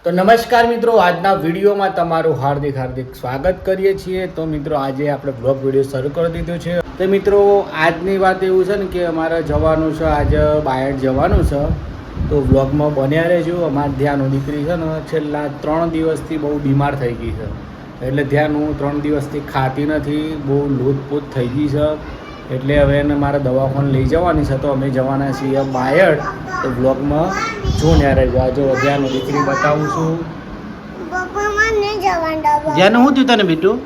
તો નમસ્કાર મિત્રો, આજના વિડીયોમાં તમારું હાર્દિક સ્વાગત કરીએ છીએ। તો મિત્રો આજે આપણે બ્લોગ વિડીયો શરૂ કરી દીધો છે। તો મિત્રો આજની વાત એવું છે ને કે અમારે જવાનું છે, આજે બહાર જવાનું છે, તો બ્લોગમાં બન્યા રહેજો। અમારે ધ્યાન દીકરી છે ને છેલ્લા 3 દિવસથી બહુ બીમાર થઈ ગઈ છે, એટલે ધ્યાન હું 3 દિવસથી ખાતી નથી, બહુ લૂંતપૂત થઈ ગઈ છે, એટલે હવે એને મારે દવાખાને લઈ જવાની છે। તો અમે જવાના છીએ બહાર, તો બ્લોગમાં જોઈને રહેજો। આ જો ધ્યાન દીકરી બતાવું છું। ધ્યાન શું થયું તને બેટું?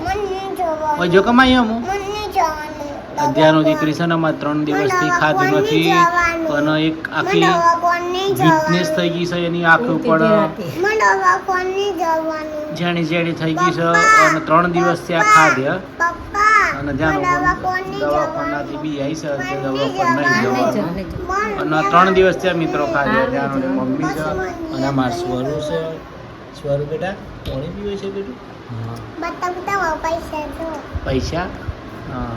જો કમાઈ હું ધ્યાન દીકરી છે ને અમારે 3 દિવસથી ખાધું નથી, અને એક આખી વીકનેસ થઈ ગઈ છે એની આંખ ઉપર, જેણી થઈ ગઈ છે, અને 3 દિવસથી આ ખાધ્યા અને ધ્યાન દવાખાનાથી બી આવી છે તે દવાખાને નહીં જવાનું, અને 3 દિવસથી આ મિત્રો ખાધ્યા। ધ્યાન મમ્મી છે અને અમાર સ્વરૂ છે। સ્વરૂ બેટા પાણી પીવે છે બેટું? પૈસા? હા।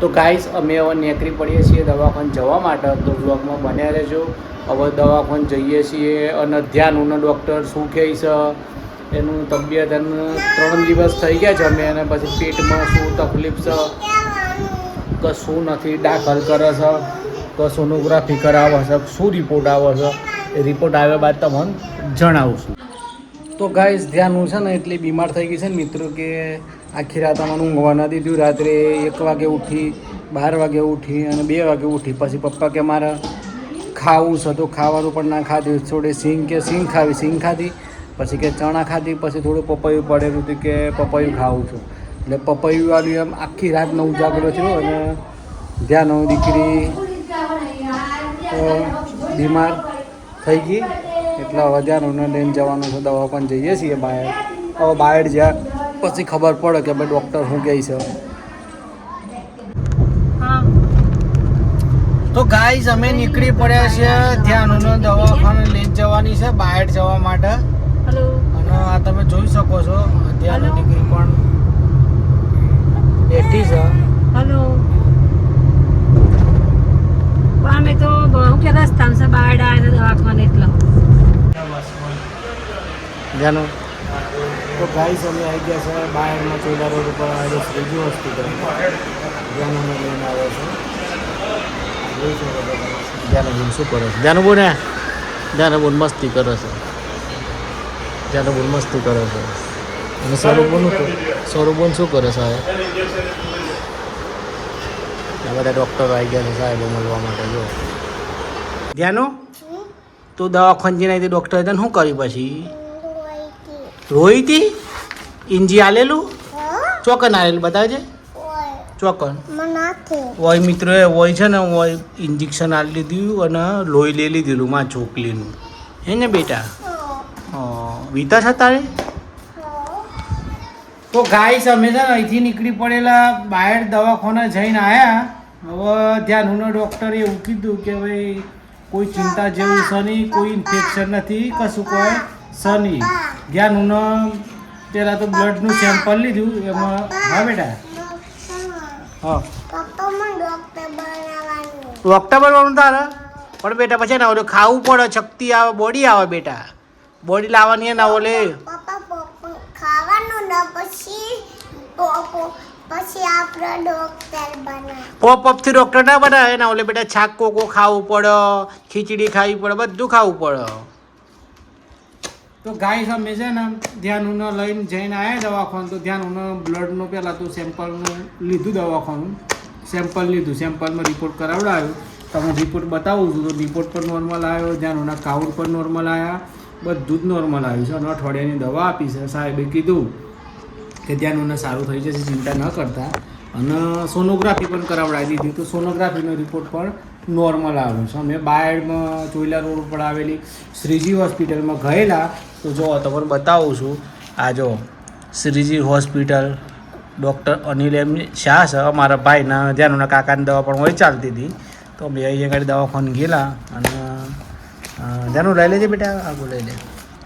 તો ગાઈસ અમે હવે નીકળી પડીએ છીએ દવાખાને જવા માટે, તો બ્લોગમાં બન્યા રહેજો। હવે દવાખાને જઈએ છીએ અને ધ્યાનનું ડૉક્ટર શું કહે છે, એનું તબિયત એને 3 દિવસ થઈ ગયા છે, અમે એને પછી પેટમાં શું તકલીફ છે કે શું નથી દાખલ કરે છે, કે સોનોગ્રાફી કરાવે છે, શું રિપોર્ટ આવે છે, એ રિપોર્ટ આવ્યા બાદ તમને જણાવું છું। તો ગાઈસ ધ્યાન છે ને એટલી બીમાર થઈ ગઈ છે ને મિત્રો કે આખી રાત અમને ઊંઘવા ન દીધું। રાત્રે 1 વાગે ઉઠી, 12 વાગે ઉઠી અને 2 વાગે ઉઠી। પછી પપ્પા કે મારે ખાવું છે, તો ખાવાનું પણ ના ખાધું। થોડી સિંગ ખાધી, પછી કે ચણા ખાધી, પછી થોડું પપૈયું પડેલું હતું કે પપૈયું ખાવું છું, એટલે પપૈયું વાળું એમ આખી રાત ન ઉજાગરો થયો, અને ધ્યાન દીકરી બીમાર થઈ ગઈ, એટલે હવે ધ્યાન લઈને જવાનું છે દવાખાને જઈએ છીએ બહાર। હવે બહાર જ્યાં પછી ખબર પડે કે ભાઈ ડૉક્ટર શું કહે છે। તો ગાઈઝ અમે નીકળી પડ્યા છે, ધ્યાનનો દવાખાને લઈને જવાની છે બહાર જવા માટે। હેલો। અને આ તમે જોઈ શકો છો ધ્યાન દીકરી પણ બેઠી છે। હેલો। અમે તો બહુ કે રસ્તા છે બહાર આવીને દવાખાને એટલે ધ્યાનો। તો ગાઈઝ અમે આવી ગયા છે બહારમાં, ચોલા રોડ ઉપર આવેલો શ્રીજી હોસ્પિટલ, ધ્યાનને લઈને આવે છે। ધ્યાન શું કરે છે? ધ્યાન બોલ ને, ધ્યાન બોલ મસ્તી કરે છે, ધ્યાન બોલ મસ્તી કરે છે। અને સ્વરૂપબોન શું કરે સાહેબ? આ બધા ડૉક્ટરો આવી ગયા છે સાહેબો મળવા માટે। જો ધ્યાનો તું દવાખાને જઈને આવી ડૉક્ટરે તને શું કર્યું? પછી રોઈ હતી? ઇંજી આલેલું? ચોકન આલેલું બતાવજે। ચોકન ઓય મિત્રો એ ઓય છે ને ઓય ઇન્જેક્શન આલી દીધું અને લોહી લઈ લીધેલું માં ચોકલીનું, હે ને બેટા? વીતા છે તારે? તો ગાઈસ અમે છે ને અહીંથી નીકળી પડેલા બહાર, દવાખાને જઈને આવ્યા। હવે ધ્યાનનો ડૉક્ટરે એવું કીધું કે ભાઈ કોઈ ચિંતા જેવું છે નહીં, કોઈ ઇન્ફેક્શન નથી, કશું કોઈ છે નહીં। ધ્યાનનો પહેલાં તો બ્લડનું સેમ્પલ લીધું એમાં। હા બેટા? હા ડૉક્ટર બનવાનું તારે પણ બેટા પછી ને ઓલું ખાવું પડે, શક્તિ આવે, બોડી આવે બેટા, બોડી લાવવાની ને ઓલે પોપ થી ડૉક્ટર ના બનાવે ને ઓલે બેટા, છાક કોકો ખાવું પડે, ખીચડી ખાવી પડે, બધું ખાવું પડે। તો ગાઈસ અમે છે ને ધ્યાનને લઈને જઈને આવ્યા દવાખાને, તો ધ્યાનનું બ્લડનું પહેલાં તો સેમ્પલનું લીધું, દવાખાનું સેમ્પલ લીધું, સેમ્પલમાં રિપોર્ટ કરાવડાવ્યો, તમને રિપોર્ટ બતાવું છું। તો રિપોર્ટ પર નોર્મલ આવ્યો, ધ્યાનના કાઉન્ટ પર નોર્મલ આવ્યા, બધું જ નોર્મલ આવ્યું છે, અને અઠવાડિયાની દવા આપી છે। સાહેબે કીધું કે ધ્યાનને સારું થઈ જશે, ચિંતા ન કરતા, અને સોનોગ્રાફી પણ કરાવડાવી દીધી, તો સોનોગ્રાફીનો રિપોર્ટ પણ નોર્મલ આવ્યો છે। અમે બહારમાં ચોઈલા રોડ ઉપર આવેલી શ્રીજી હોસ્પિટલમાં ગયેલા, તો જો તમને બતાવું છું। આ જો શ્રીજી હોસ્પિટલ, ડૉક્ટર અનિલ એમ શાહ છે, અમારા ભાઈના ધ્યાનના કાકાની દવા પણ હોય ચાલતી હતી, તો અમે અહીંયા આગળ દવાખાને ગયેલા, અને ધ્યાનું લઈ લેજે બેટા, આગળ લઈ લે।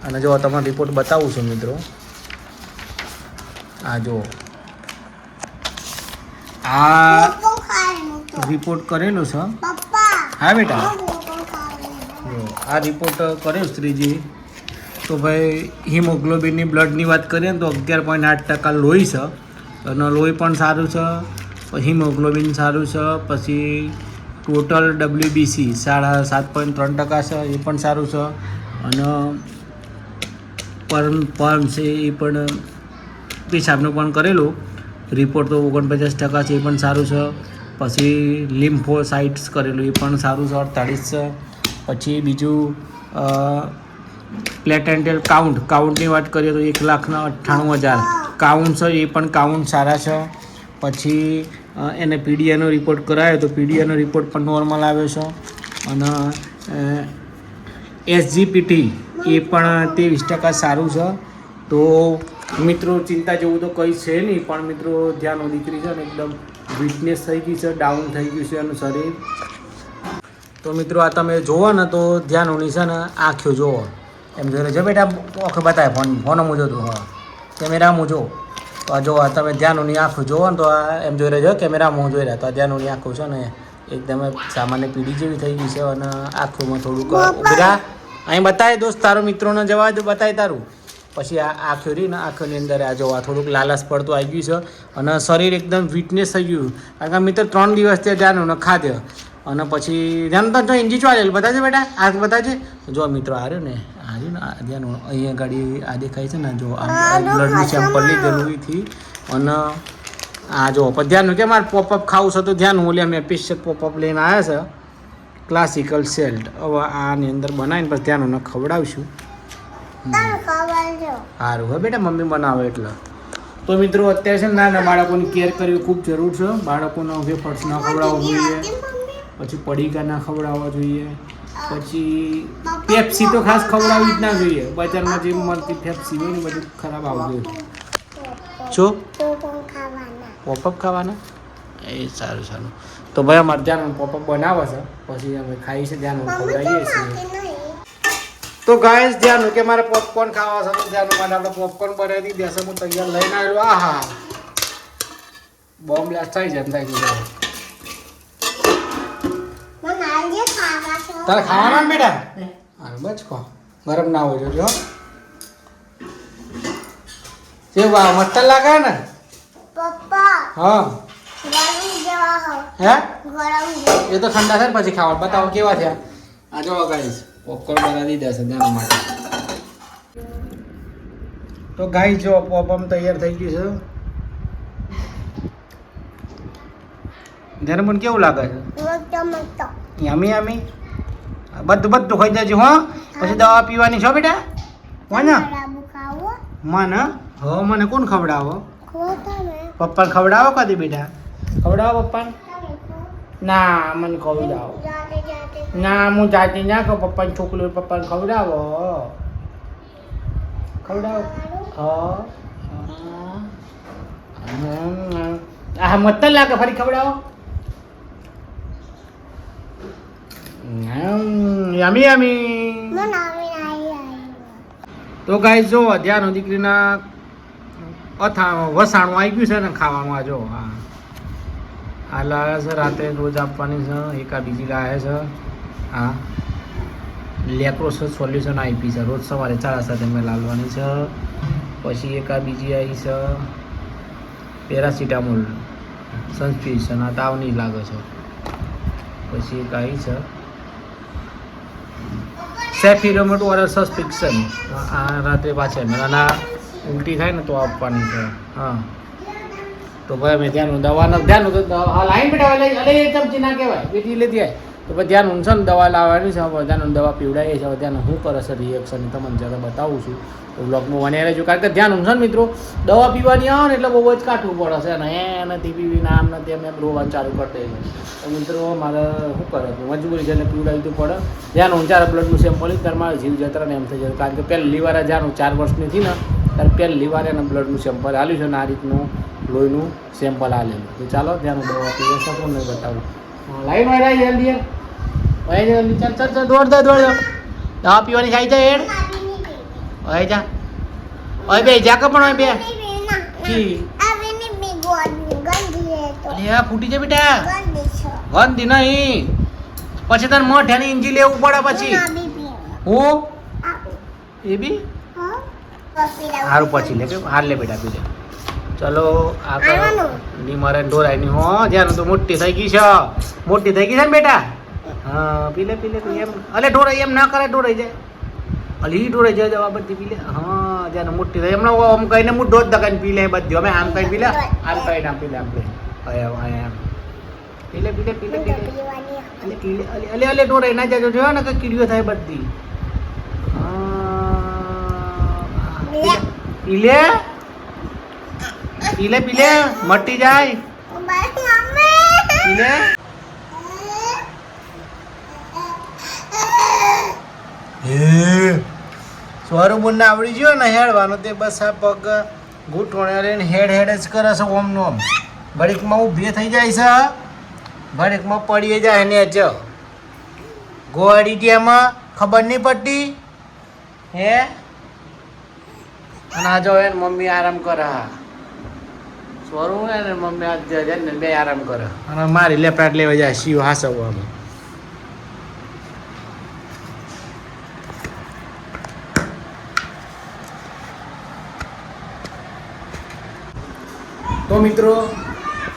અને જો તમને રિપોર્ટ બતાવું છું મિત્રો, આ જો આ રિપોર્ટ કરેલો છે। હા બેટા, આ રિપોર્ટ કર્યો શ્રીજી તો ભાઈ હિમોગ્લોબિનની બ્લડની વાત કરીએ ને તો 11.8% લોહી છે અને લોહી પણ સારું છે, પછી હિમોગ્લોબિન સારું છે, પછી ટોટલ WBC 7.3% છે, એ પણ સારું છે, અને પરમ છે એ પણ પેશાબનું પણ કરેલું રિપોર્ટ તો 49% છે, એ પણ સારું છે. પછી લિમ્ફોસાઇટ્સ કરેલું એ પણ સારું છે, 48 છે. પછી બીજું પ્લેટેન્ટેલ કાઉન્ટની વાત કરીએ તો 1,98,000 કાઉન્ટ છે, એ પણ કાઉન્ટ સારા છે. પછી એને પીડીઆનો રિપોર્ટ કરાયો તો પીડીઆનો રિપોર્ટ પણ નોર્મલ આવ્યો છે, અને SGPT એ પણ 23% સારું છે. તો મિત્રો ચિંતા જેવું તો કંઈ છે નહીં, પણ મિત્રો ધ્યાન દીકરી છે ને એકદમ વીકનેસ થઈ ગઈ છે, ડાઉન થઈ ગયું છે એનું શરીર. તો મિત્રો આ તમે જુઓ ને તો ધ્યાન ઉની છે ને આંખો જુઓ એમ જોઈ રહ્યો છે બેટા, આંખો બતાવે ફોન હું જોતું, હા કેમેરામાં જો તો આ જો તમે ધ્યાન ઉની આંખો જુઓ ને તો આ એમ જોઈ રહ્યો છે કેમેરામાં હું જોઈ રહ્યા, તો આ ધ્યાન ઉની આંખો છે ને એકદમ સામાન્ય પીડી જેવી થઈ ગઈ છે, અને આંખોમાં થોડુંક ઉભરા અહીં બતાવે દોસ્ત તારો મિત્રોને જવા દો, બતાય તારું. પછી આ આંખો રહી ને આંખોની અંદર આ જોવા થોડુંક લાલાશ પડતું આવી ગયું છે, અને શરીર એકદમ વીકનેસ થઈ ગયું. કારણ કે મિત્ર 3 દિવસ ત્યાં ધ્યાન ખાધ્યો, અને પછી ધ્યાન તો ઇન્જી ચાલેલું બતાવજે બેટા, આ બતાવજે. જો મિત્રો આવ્યો ને ધ્યાન અહીંયા ગાડી આ દેખાય છે ને, જો બ્લડનું સેમ્પલ લીધેલું એથી, અને આ જો ધ્યાન કે મારે પોપઅપ ખાવું છે તો ધ્યાન ઓલે મેં સ્પેશિયલ પોપઅપ લઈને આવ્યા છે ક્લાસિકલ સેલ્ટ. હવે આની અંદર બનાવીને પછી ધ્યાન ખવડાવશું. સારું હવે બેટા મમ્મી બનાવે એટલે. તો મિત્રો અત્યારે છે ને નાના બાળકોની કેર કરવી ખૂબ જરૂર છે. બાળકોનો વેફર્સ ના ખવડાવવા જોઈએ, પછી પડીકા ના ખવડાવવા જોઈએ, પછી પેપ્સી તો ખાસ ખવડાવવી જ ના જોઈએ. બજારમાં જે મળતી પેપ્સી હોય ને બધું ખરાબ આવતું હોય. શું પોપઅપ ખાવાના? એ સારું સારું. તો ભાઈ અમારે ધ્યાન પોપઅપ બનાવે છે, પછી અમે ખાઈએ છીએ, ધ્યાન ખવડાવીએ છીએ. તો ગાઈસ ધ્યાન કે મારે પોપકોર્ન ખાવા છે, તો ધ્યાન માટે આપણે પોપકોર્ન બનાવી દેશે. હું તૈયાર લઈને આવેલો. આહા બોમ્બ બ્લાસ્ટ થઈ જાય થાય ગયું. તારે ખાવાના ને બેટા? હા બસ ખો, ગરમ ના હોય જો. જે વાહ મસ્ત લાગે ને પપ્પા. હા હે એ તો ઠંડા થાય પછી ખાવા. બતાવો કેવા થયા. આ જો ગાઈસ પોપકોર્ન બનાવી દીધા છે ધ્યાન માટે. તો ગાઈસ જો પોપકોર્ન તૈયાર થઈ ગયું છે. ધ્યાન પણ કેવું લાગે છે? યમી યમી. બધું ખાઈ જજો હો. પછી દવા પીવાની છો બેટા? મને મને હો મને કોણ ખવડાવો? પપ્પાને ખવડાવો કદી બેટા? ખવડાવો પપ્પાને? ના મને ખવડાવો. ના હું જાતી ના કહું પપ્પાની છોકરી પપ્પાને ખવડાવો. ખવડાવો હા મત લાગે ફરી ખવડાવો. યમી યમી. તો ગાઈસ જો ધ્યાન દીકરીના વસાણું આવી ગયું છે ને ખાવામાં. જો હા આ લાવે છે, રાતે રોજ આપવાની છે. એકા બીજી લાવે છે. હા લેક્રોસ સોલ્યુશન આપી છે, રોજ સવારે 4 સાથે મેં લાવવાની છે. પછી એકા બીજી આવી છે પેરાસિટામોલ સન્સ્ક્રિપ્શન, આ તાવની લાગે છે. પછી એક આવી છે સેફિરોમેટ ઓરલ સસ્પિક્શન, આ રાત્રે પાછળ નાના ઉલટી થાય ને તો આપવાની છે. હા તો ભાઈ અમે ધ્યાન દવાનું ધ્યાન લાઈન બેઠા અરે એ ચમચી ના કહેવાય બેટી લેતી આવે તો પછી ધ્યાન છે ને દવા લાવવાની છે. ધ્યાન દવા પીવડાવીએ છીએ. ધ્યાન શું કરે છે રિએક્શન તમને જરા બતાવું છું. તો બ્લોગમાં બન્યા રહેજો. કારણ કે ધ્યાન છે ને મિત્રો દવા પીવાની આવે ને એટલે બહુ જ કાઢવું પડે છે, ને નથી પીવી નામ નથી એમ રોવાનું ચાલુ કરતા છે. તો મિત્રો મારે શું કરે મજબૂરી છે એટલે પીવડાવી તો પડે. ધ્યાન ઊંચાર બ્લડનું સેમ્પલ ત્યારે મારે જીવ જતરા ને એમ થઈ જાય. કારણ કે પહેલી વાર ધ્યાન 4 વર્ષની હતી ને ત્યારે પહેલી વાર એને બ્લડનું સેમ્પલ આલ્યું છે ને આ રીતનું લોહીનું સેમ્પલ આલેલું. તો ચાલો ધ્યાન દવા પીવા શકો નહીં બતાવું. લાઈન વાળા જલ્દી ચાલ દોડ દવા પીવાની ખાઈ જાય એડ હવે જા હવે બે જા કે પણ હવે બે ફૂટી જાય બેટા. ગંદી નહીં પછી તને મોઢાની ઇંજી લેવું પડે. પછી હું એ બી સારું પછી લે કે હાર લે બેટા પી લે ચલો આ કરો ની મારે ઢોરાય ની હો ધ્યાન તો મોટી થઈ ગઈ છે ને બેટા હા પી લે એમ અલે ઢોરાય એમ ના કરે ઢોરાઈ જાય અલી ઢોરાઈ જાય જવા બધી પી લે હા ધ્યાન મોટી થઈ હમણાં આમ કહીને હું દોધ દકાઈને પી લે બધી અમે આમ કઈ પી લે આમ કઈ ના પી લે આપણે એમ પી લે અલે ઢોરાઈ ના જાય જોયો ને કે કીડીઓ થાય બધી પી લે મટી જાય પી લે સ્વરૂપ આવડી ગયો ને હેડવાનો તે બસ આ પગ ઘૂંટણ લઈને હેડ જ કરે છે ઓમનો ઓમ ઘડીકમાં ઊભી થઈ જાય છે ઘડીકમાં પડી જાય ને જ ગોળી ત્યાંમાં ખબર નહીં પડતી હે અને આ જો એને મમ્મી આરામ કરે હા સ્વરૂપ ને મમ્મી આ જાય ને બે આરામ કરે અને મારી લેપટાટ લેવા જાય શિવ હાસવવામાં તો મિત્રો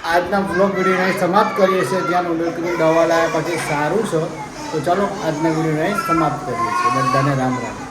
આજના બ્લોગ વિડીયોને સમાપ્ત કરીએ છીએ જ્યાં ઉલ્લેખની દવા લાવ્યા પછી સારું છે તો ચાલો આજના વિડીયોને સમાપ્ત કરીએ છીએ બધાને રામ રામ